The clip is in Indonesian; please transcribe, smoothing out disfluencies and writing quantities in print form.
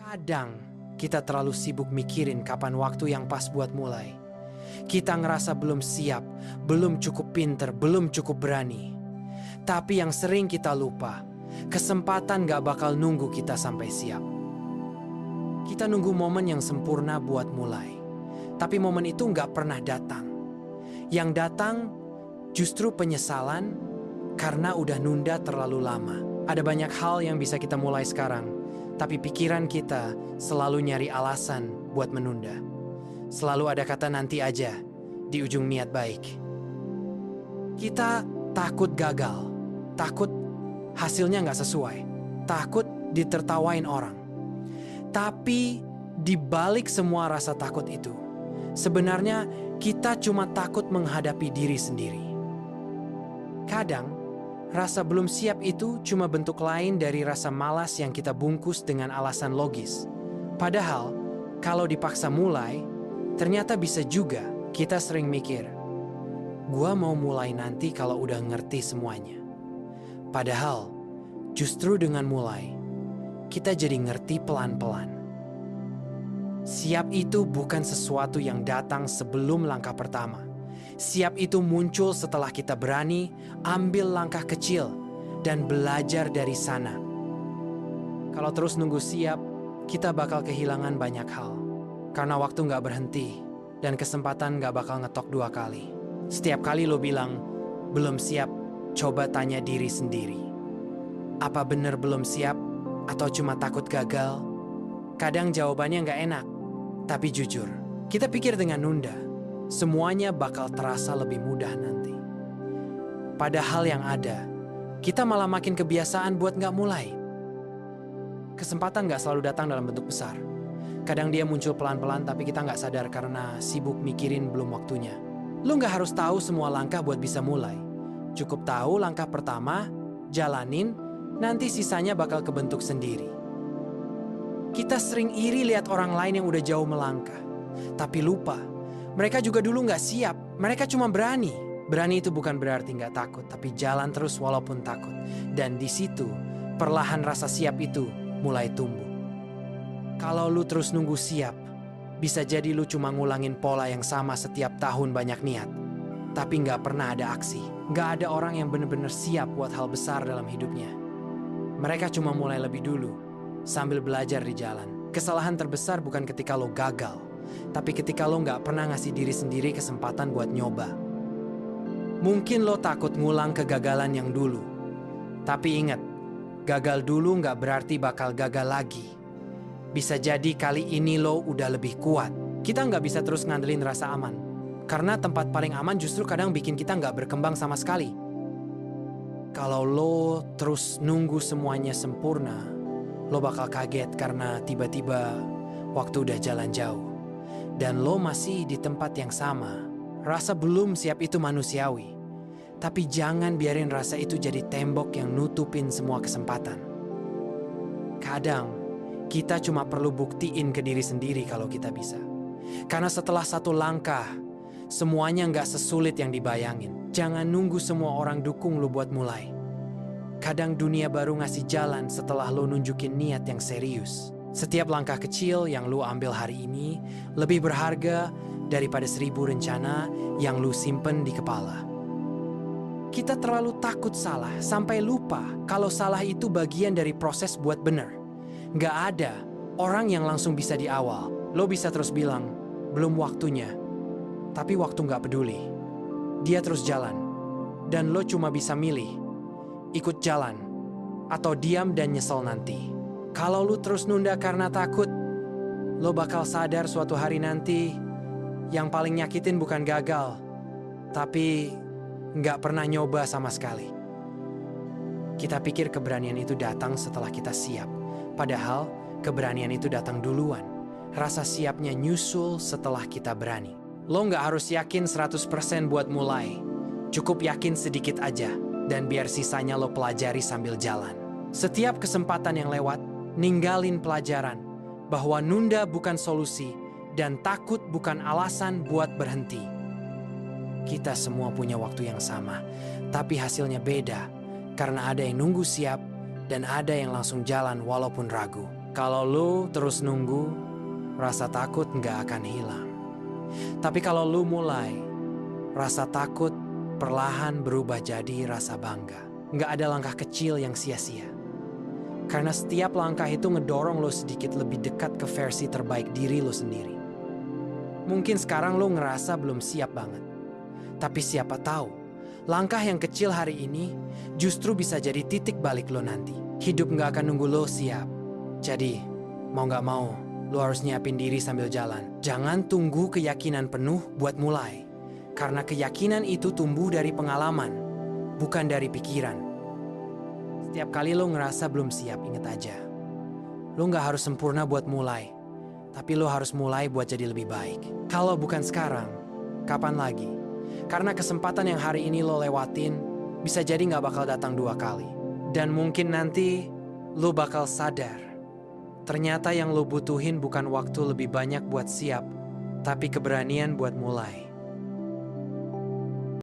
Kadang kita terlalu sibuk mikirin kapan waktu yang pas buat mulai. Kita ngerasa belum siap, belum cukup pinter, belum cukup berani. Tapi yang sering kita lupa, kesempatan gak bakal nunggu kita sampai siap. Kita nunggu momen yang sempurna buat mulai. Tapi momen itu gak pernah datang. Yang datang justru penyesalan karena udah nunda terlalu lama. Ada banyak hal yang bisa kita mulai sekarang. Tapi pikiran kita selalu nyari alasan buat menunda. Selalu ada kata nanti aja di ujung niat baik. Kita takut gagal, takut hasilnya nggak sesuai, takut ditertawain orang. Tapi di balik semua rasa takut itu, sebenarnya kita cuma takut menghadapi diri sendiri. Kadang, rasa belum siap itu cuma bentuk lain dari rasa malas yang kita bungkus dengan alasan logis. Padahal, kalau dipaksa mulai, ternyata bisa juga kita sering mikir, gua mau mulai nanti kalau udah ngerti semuanya. Padahal, justru dengan mulai, kita jadi ngerti pelan-pelan. Siap itu bukan sesuatu yang datang sebelum langkah pertama. Siap itu muncul setelah kita berani ambil langkah kecil dan belajar dari sana. Kalau terus nunggu siap, kita bakal kehilangan banyak hal. Karena waktu nggak berhenti dan kesempatan nggak bakal ngetok 2 kali. Setiap kali lo bilang, belum siap, coba tanya diri sendiri. Apa bener belum siap atau cuma takut gagal? Kadang jawabannya nggak enak, tapi jujur, kita pikir dengan nunda, semuanya bakal terasa lebih mudah nanti. Padahal yang ada, kita malah makin kebiasaan buat nggak mulai. Kesempatan nggak selalu datang dalam bentuk besar. Kadang dia muncul pelan-pelan tapi kita nggak sadar karena sibuk mikirin belum waktunya. Lu nggak harus tahu semua langkah buat bisa mulai. Cukup tahu langkah pertama, jalanin, nanti sisanya bakal kebentuk sendiri. Kita sering iri lihat orang lain yang udah jauh melangkah. Tapi lupa, mereka juga dulu nggak siap, mereka cuma berani. Berani itu bukan berarti nggak takut, tapi jalan terus walaupun takut. Dan di situ, perlahan rasa siap itu mulai tumbuh. Kalau lu terus nunggu siap, bisa jadi lu cuma ngulangin pola yang sama setiap tahun banyak niat. Tapi nggak pernah ada aksi. Nggak ada orang yang benar-benar siap buat hal besar dalam hidupnya. Mereka cuma mulai lebih dulu, sambil belajar di jalan. Kesalahan terbesar bukan ketika lo gagal, tapi ketika lo nggak pernah ngasih diri sendiri kesempatan buat nyoba. Mungkin lo takut ngulang kegagalan yang dulu. Tapi ingat, gagal dulu nggak berarti bakal gagal lagi. Bisa jadi kali ini lo udah lebih kuat. Kita nggak bisa terus ngandelin rasa aman. Karena tempat paling aman justru kadang bikin kita nggak berkembang sama sekali. Kalau lo terus nunggu semuanya sempurna, lo bakal kaget karena tiba-tiba waktu udah jalan jauh. Dan lo masih di tempat yang sama. Rasa belum siap itu manusiawi. Tapi jangan biarin rasa itu jadi tembok yang nutupin semua kesempatan. Kadang, kita cuma perlu buktiin ke diri sendiri kalau kita bisa. Karena setelah satu langkah, semuanya nggak sesulit yang dibayangin. Jangan nunggu semua orang dukung lo buat mulai. Kadang dunia baru ngasih jalan setelah lo nunjukin niat yang serius. Setiap langkah kecil yang lo ambil hari ini lebih berharga daripada 1000 rencana yang lo simpen di kepala. Kita terlalu takut salah sampai lupa kalau salah itu bagian dari proses buat bener. Nggak ada orang yang langsung bisa di awal. Lo bisa terus bilang, belum waktunya. Tapi waktu nggak peduli. Dia terus jalan. Dan lo cuma bisa milih, ikut jalan, atau diam dan nyesel nanti. Kalau lo terus nunda karena takut, lo bakal sadar suatu hari nanti, yang paling nyakitin bukan gagal, tapi nggak pernah nyoba sama sekali. Kita pikir keberanian itu datang setelah kita siap. Padahal, keberanian itu datang duluan. Rasa siapnya nyusul setelah kita berani. Lo nggak harus yakin 100% buat mulai. Cukup yakin sedikit aja. Dan biar sisanya lo pelajari sambil jalan. Setiap kesempatan yang lewat, ninggalin pelajaran. Bahwa nunda bukan solusi. Dan takut bukan alasan buat berhenti. Kita semua punya waktu yang sama. Tapi hasilnya beda. Karena ada yang nunggu siap. dan ada yang langsung jalan walaupun ragu. Kalau lu terus nunggu, rasa takut nggak akan hilang. Tapi kalau lu mulai, rasa takut perlahan berubah jadi rasa bangga. Nggak ada langkah kecil yang sia-sia. Karena setiap langkah itu ngedorong lo sedikit lebih dekat ke versi terbaik diri lo sendiri. Mungkin sekarang lo ngerasa belum siap banget. Tapi siapa tahu, langkah yang kecil hari ini justru bisa jadi titik balik lo nanti. Hidup nggak akan nunggu lo siap. Jadi, mau nggak mau, lo harus nyiapin diri sambil jalan. Jangan tunggu keyakinan penuh buat mulai. Karena keyakinan itu tumbuh dari pengalaman, bukan dari pikiran. Setiap kali lo ngerasa belum siap, inget aja. Lo nggak harus sempurna buat mulai, tapi lo harus mulai buat jadi lebih baik. Kalau bukan sekarang, kapan lagi? Karena kesempatan yang hari ini lo lewatin, bisa jadi nggak bakal datang 2 kali. Dan mungkin nanti, lo bakal sadar. Ternyata yang lo butuhin bukan waktu lebih banyak buat siap, tapi keberanian buat mulai.